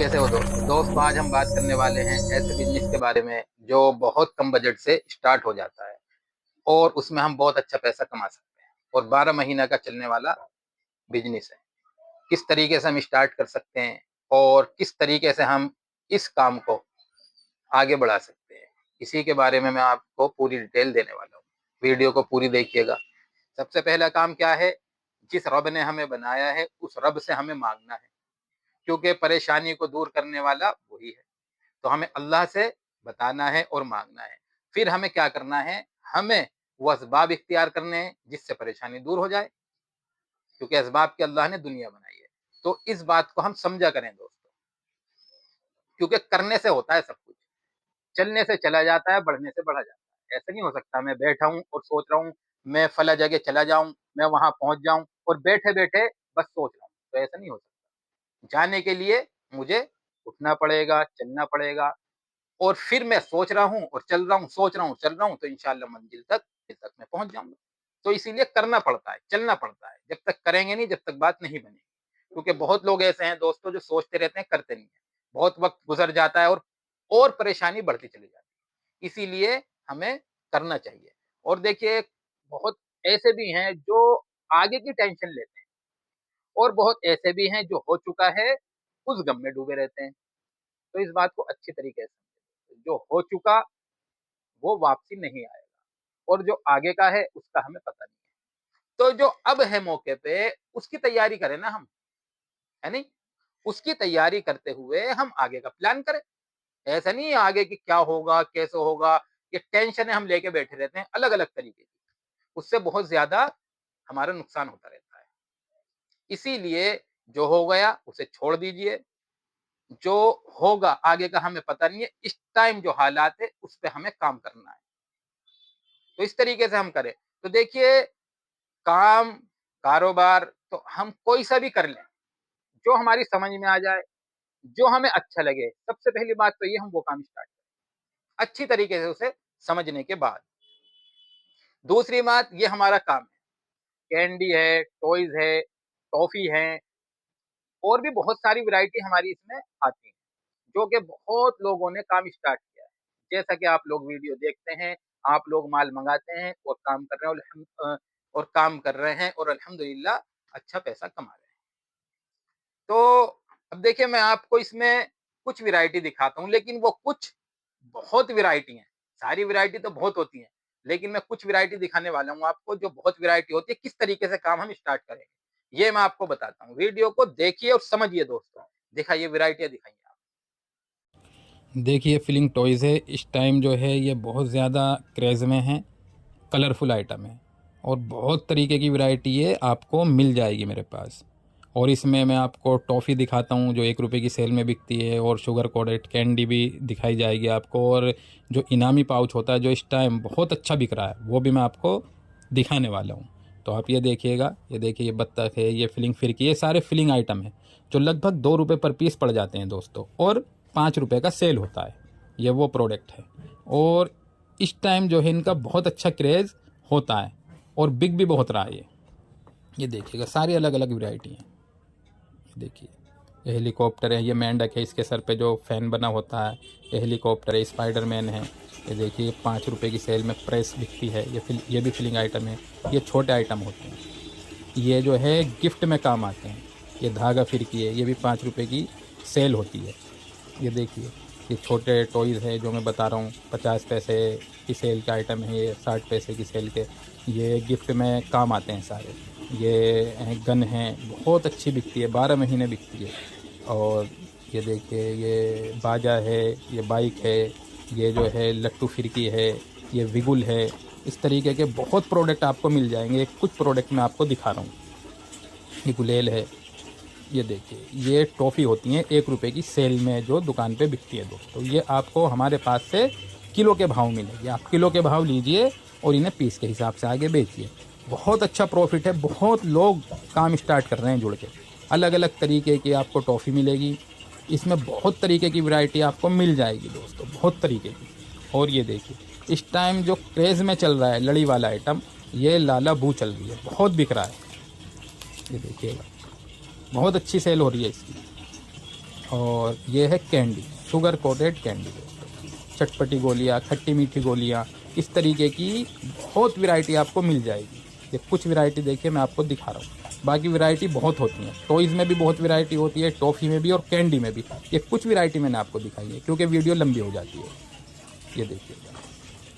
कैसे हो दोस्तों आज हम बात करने वाले हैं ऐसे बिजनेस के बारे में जो बहुत कम बजट से स्टार्ट हो जाता है और उसमें हम बहुत अच्छा पैसा कमा सकते हैं और 12 महीना का चलने वाला बिजनेस है। किस तरीके से हम स्टार्ट कर सकते हैं और किस तरीके से हम इस काम को आगे बढ़ा सकते हैं, इसी के बारे में मैं आपको पूरी डिटेल देने वाला हूँ। वीडियो को पूरी देखिएगा। सबसे पहला काम क्या है? जिस रब ने हमें बनाया है उस रब से हमें मांगना है, क्योंकि परेशानी को दूर करने वाला वही है। तो हमें अल्लाह से बताना है और मांगना है। फिर हमें क्या करना है? हमें वो असबाब इख्तियार करने हैं जिससे परेशानी दूर हो जाए, क्योंकि असबाब के अल्लाह ने दुनिया बनाई है। तो इस बात को हम समझा करें दोस्तों, क्योंकि करने से होता है सब कुछ। चलने से चला जाता है, बढ़ने से बढ़ा जाता है। ऐसा नहीं हो सकता मैं बैठा हूँ और सोच रहा हूँ मैं फला जगह चला जाऊं, मैं वहां पहुंच जाऊं और बैठे बैठे बस सोच रहा हूँ, तो ऐसा नहीं हो सकता। जाने के लिए मुझे उठना पड़ेगा, चलना पड़ेगा और फिर मैं सोच रहा हूँ और चल रहा हूँ, सोच रहा हूँ, चल रहा हूँ, तो इंशाल्लाह मंजिल तक मैं पहुंच जाऊंगा। तो इसीलिए करना पड़ता है, चलना पड़ता है। जब तक करेंगे नहीं, जब तक बात नहीं बनेगी। क्योंकि बहुत लोग ऐसे हैं दोस्तों जो सोचते रहते हैं, करते नहीं है। बहुत वक्त गुजर जाता है और परेशानी बढ़ती चली जाती है। इसीलिए हमें करना चाहिए। और देखिए, बहुत ऐसे भी हैं जो आगे की टेंशन लेते हैं और बहुत ऐसे भी हैं जो हो चुका है उस गम में डूबे रहते हैं। तो इस बात को अच्छी तरीके से समझें। जो हो चुका वो वापसी नहीं आएगा और जो आगे का है उसका हमें पता नहीं है। तो जो अब है मौके पे उसकी तैयारी करें ना हम, है नहीं? उसकी तैयारी करते हुए हम आगे का प्लान करें। ऐसा नहीं है आगे की क्या होगा, कैसे होगा, ये टेंशनें हम लेके बैठे रहते हैं अलग-अलग तरीके की। उससे बहुत ज़्यादा हमारा नुकसान होता रहता है। इसीलिए जो हो गया उसे छोड़ दीजिए। जो होगा आगे का हमें पता नहीं है। इस टाइम जो हालात है उस पे हमें काम करना है। तो इस तरीके से हम करें। तो देखिए, काम, कारोबार तो हम कोई सा भी कर लें, जो हमारी समझ में आ जाए, जो हमें अच्छा लगे। सबसे पहली बात तो ये हम वो काम स्टार्ट करें, अच्छी तरीके से उसे समझने के बाद। दूसरी बात, ये हमारा काम है। कैंडी है, टॉयज़ है, टॉफ़ी है और भी बहुत सारी वैरायटी हमारी इसमें आती है, जो कि बहुत लोगों ने काम स्टार्ट किया है। जैसा कि आप लोग वीडियो देखते हैं, आप लोग माल मँगाते हैं और काम कर रहे हैं और काम कर रहे हैं और अल्हम्दुलिल्लाह अच्छा पैसा कमा रहे हैं। तो अब देखिए, मैं आपको इसमें कुछ वैरायटी दिखाता हूँ, लेकिन वो कुछ बहुत वैरायटी हैं। सारी वैरायटी तो बहुत होती हैं, लेकिन मैं कुछ वैरायटी दिखाने वाला हूँ आपको जो बहुत वैरायटी होती है, किस तरीके से काम हम स्टार्ट करेंगे। ये मैं आपको बताता हूँ। वीडियो को देखिए और समझिए दोस्तों। दिखाइए वैरायटियाँ दिखाइए आप। देखिए फिलिंग टॉयज़ है। इस टाइम जो है ये बहुत ज़्यादा क्रेज़ में है, कलरफुल आइटम है और बहुत तरीके की वैरायटी ये आपको मिल जाएगी मेरे पास। और इसमें मैं आपको टॉफ़ी दिखाता हूँ जो 1 रुपये की सेल में बिकती है, और शुगर कोडेड कैंडी भी दिखाई जाएगी आपको, और जो इनामी पाउच होता है जो इस टाइम बहुत अच्छा बिक रहा है वो भी मैं आपको दिखाने वाला हूँ। तो आप ये देखिएगा, ये देखिए, ये बत्तख है, ये फिलिंग फिरकी, ये सारे फिलिंग आइटम है जो लगभग 2 रुपये पर पीस पड़ जाते हैं दोस्तों, और 5 रुपये का सेल होता है। ये वो प्रोडक्ट है और इस टाइम जो है इनका बहुत अच्छा क्रेज़ होता है और बिक भी बहुत रहा है ये देखिएगा, सारी अलग अलग वैरायटी हैं। ये देखिए, ये हेलीकॉप्टर है, ये मेंढक है, इसके सर पे जो फैन बना होता है, ये हेलीकॉप्टर है, स्पाइडरमैन है। ये देखिए 5 रुपये की सेल में प्रेस बिकती है। ये भी फिलिंग आइटम है। ये छोटे आइटम होते हैं, ये जो है गिफ्ट में काम आते हैं। ये धागा फिरकी है, ये भी 5 रुपये की सेल होती है। ये देखिए, ये छोटे टॉयज़ है जो मैं बता रहा हूँ, 50 पैसे की सेल के आइटम है, ये 60 पैसे की सेल के, ये गिफ्ट में काम आते हैं सारे। ये गन है, बहुत अच्छी बिकती है, 12 महीने बिकती है। और ये देखिए, ये बाजा है, ये बाइक है, ये जो है लट्टू फिरकी है, ये विगुल है। इस तरीके के बहुत प्रोडक्ट आपको मिल जाएंगे। कुछ प्रोडक्ट मैं आपको दिखा रहा हूँ। ये गुलेल है, ये देखिए, ये टॉफ़ी होती हैं 1 रुपये की सेल में जो दुकान पे बिकती है दोस्तों। ये आपको हमारे पास से किलो के भाव मिलेगी। आप किलो के भाव लीजिए और इन्हें पीस के हिसाब से आगे बेचिए। बहुत अच्छा प्रॉफिट है, बहुत लोग काम स्टार्ट कर रहे हैं जुड़ के। अलग अलग तरीके की आपको टॉफ़ी मिलेगी, इसमें बहुत तरीके की वैरायटी आपको मिल जाएगी दोस्तों, बहुत तरीके की। और ये देखिए, इस टाइम जो क्रेज़ में चल रहा है लड़ी वाला आइटम, ये लाला बू चल रही है, बहुत बिक रहा है। ये देखिएगा, बहुत अच्छी सेल हो रही है इसकी। और ये है कैंडी, शुगर कोटेड कैंडी दोस्तों। चटपटी गोलियाँ, खट्टी मीठी गोलियाँ, इस तरीके की बहुत वैरायटी आपको मिल जाएगी। ये कुछ वैरायटी देखिए मैं आपको दिखा रहा हूँ, बाकी वैरायटी बहुत होती हैं। टॉयज़ में भी बहुत वैरायटी होती है, टॉफ़ी में भी और कैंडी में भी। ये कुछ वैरायटी मैंने आपको दिखाई है क्योंकि वीडियो लंबी हो जाती है। ये देखिए,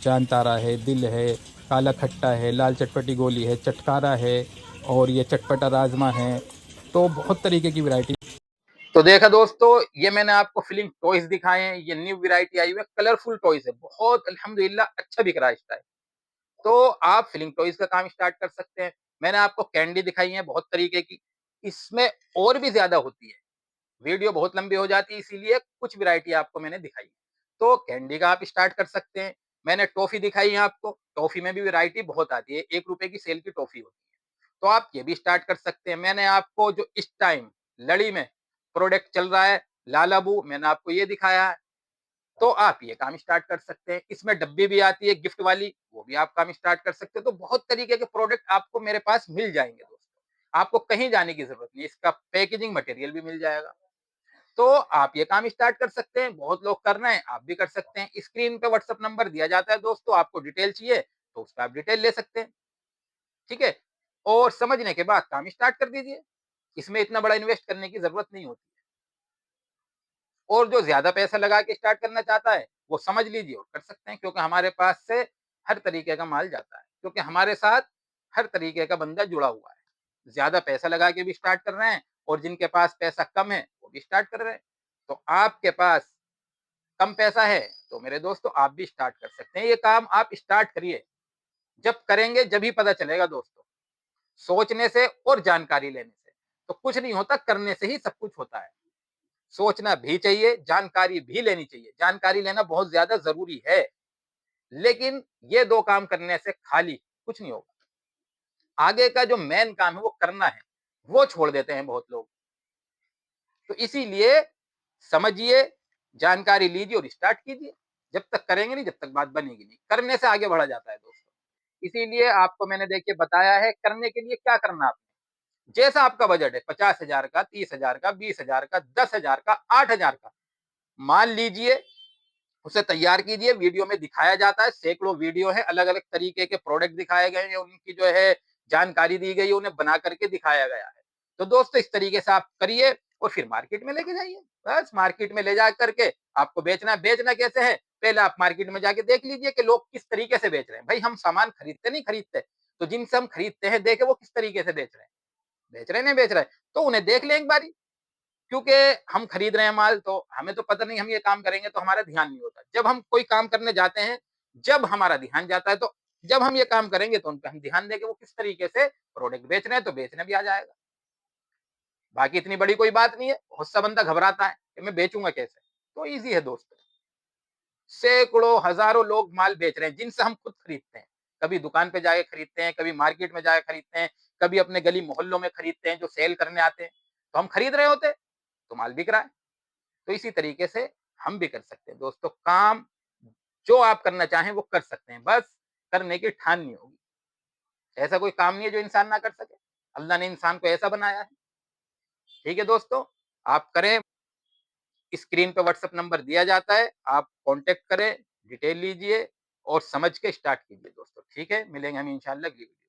चांद तारा है, दिल है, काला खट्टा है, लाल चटपटी गोली है, चटकारा है और ये चटपटा राजमा है। तो बहुत तरीके की वैरायटी। तो देखा दोस्तों, ये मैंने आपको फिलिंग टॉयज दिखाए हैं। ये न्यू वैरायटी आई हुई है, कलरफुल टॉयज है, बहुत अल्हम्दुलिल्लाह अच्छा बिक रहा है इस टाइम। तो आप फिलिंग टॉयज का काम स्टार्ट कर सकते हैं। मैंने आपको कैंडी दिखाई है बहुत तरीके की, इसमें और भी ज्यादा होती है। वीडियो बहुत लंबी हो जाती है, इसीलिए कुछ वैरायटी आपको मैंने दिखाई। तो कैंडी का आप स्टार्ट कर सकते हैं। मैंने टॉफी दिखाई है आपको, टॉफी में भी वैरायटी बहुत आती है, 1 रुपए की सेल की टॉफी होती है, तो आप ये भी स्टार्ट कर सकते हैं। मैंने आपको जो इस टाइम लड़ी में प्रोडक्ट चल रहा है, लालाबू, मैंने आपको ये दिखाया है, तो आप ये काम स्टार्ट कर सकते हैं। इसमें डब्बी भी आती है गिफ्ट वाली, वो भी आप काम स्टार्ट कर सकते हो। तो बहुत तरीके के प्रोडक्ट आपको मेरे पास मिल जाएंगे दोस्तों, आपको कहीं जाने की जरूरत नहीं, इसका पैकेजिंग मटेरियल भी मिल जाएगा। तो आप ये काम स्टार्ट कर सकते हैं। बहुत लोग कर रहे हैं, आप भी कर सकते हैं। स्क्रीन पे व्हाट्सएप नंबर दिया जाता है दोस्तों, आपको डिटेल चाहिए तो उस पर आप डिटेल ले सकते हैं, ठीक है। और समझने के बाद काम स्टार्ट कर दीजिए, इसमें इतना बड़ा इन्वेस्ट करने की जरूरत नहीं होती। और जो ज्यादा पैसा लगा के स्टार्ट करना चाहता है वो समझ लीजिए और कर सकते हैं, क्योंकि हमारे पास से हर तरीके का माल जाता है, क्योंकि हमारे साथ हर तरीके का बंदा जुड़ा हुआ है। ज्यादा पैसा लगा के भी स्टार्ट कर रहे हैं और जिनके पास पैसा कम है वो भी स्टार्ट कर रहे हैं। तो आपके पास कम पैसा है तो मेरे दोस्तों आप भी स्टार्ट कर सकते हैं। ये काम आप स्टार्ट करिए, जब करेंगे जब ही पता चलेगा दोस्तों। सोचने से और जानकारी लेने से तो कुछ नहीं होता, करने से ही सब कुछ होता है। सोचना भी चाहिए, जानकारी भी लेनी चाहिए। जानकारी लेना बहुत ज्यादा जरूरी है, लेकिन ये दो काम करने से खाली कुछ नहीं होगा। आगे का जो मेन काम है वो करना है, वो छोड़ देते हैं बहुत लोग। तो इसीलिए समझिए, जानकारी लीजिए और स्टार्ट कीजिए। जब तक करेंगे नहीं, जब तक बात बनेगी नहीं। करने से आगे बढ़ा जाता है दोस्तों। इसीलिए आपको मैंने देखिए बताया है, करने के लिए क्या करना आपने। जैसा आपका बजट है, 50,000 का, 30,000 का, 20,000 का, 10,000 का, 8,000 का, मान लीजिए, उसे तैयार कीजिए। वीडियो में दिखाया जाता है, सैकड़ों वीडियो है, अलग अलग तरीके के प्रोडक्ट दिखाए गए हैं, उनकी जो है जानकारी दी गई है, उन्हें बना करके दिखाया गया है। तो दोस्तों इस तरीके से आप करिए और फिर मार्केट में लेके जाइए। बस मार्केट में ले जा करके आपको बेचना है। बेचना कैसे है, पहले आप मार्केट में जाके देख लीजिए कि लोग किस तरीके से बेच रहे हैं। भाई हम सामान खरीदते नहीं खरीदते, तो जिनसे हम खरीदते हैं देखे वो किस तरीके से बेच रहे हैं, बेच रहे नहीं बेच रहे, तो उन्हें देख लें एक बारी। क्योंकि हम खरीद रहे हैं माल, तो हमें तो पता नहीं हम ये काम करेंगे, तो हमारा ध्यान नहीं होता। जब हम कोई काम करने जाते हैं, जब हमारा ध्यान जाता है, तो जब हम ये काम करेंगे तो उन पे हम ध्यान देंगे वो किस तरीके से प्रोडक्ट बेच रहे हैं, तो बेचने भी आ जाएगा। बाकी इतनी बड़ी कोई बात नहीं है। बहुत सा बंदा घबराता है कि मैं बेचूंगा कैसे, तो ईजी है दोस्तों। सैकड़ों हजारों लोग माल बेच रहे हैं जिनसे हम खुद खरीदते हैं। कभी दुकान पे जाके खरीदते हैं, कभी मार्केट में जाके खरीदते हैं, कभी अपने गली मोहल्लों में खरीदते हैं जो सेल करने आते हैं, तो हम खरीद रहे होते, तो माल बिक रहा है। तो इसी तरीके से हम भी कर सकते हैं दोस्तों। काम जो आप करना चाहें वो कर सकते हैं, बस करने की ठाननी होगी। ऐसा कोई काम नहीं है जो इंसान ना कर सके, अल्लाह ने इंसान को ऐसा बनाया है। ठीक है दोस्तों, आप करें। स्क्रीन पे व्हाट्सएप नंबर दिया जाता है, आप कांटेक्ट करें, डिटेल लीजिए और समझ के स्टार्ट कीजिए दोस्तों। ठीक है, मिलेंगे हम इंशाल्लाह अगली वीडियो।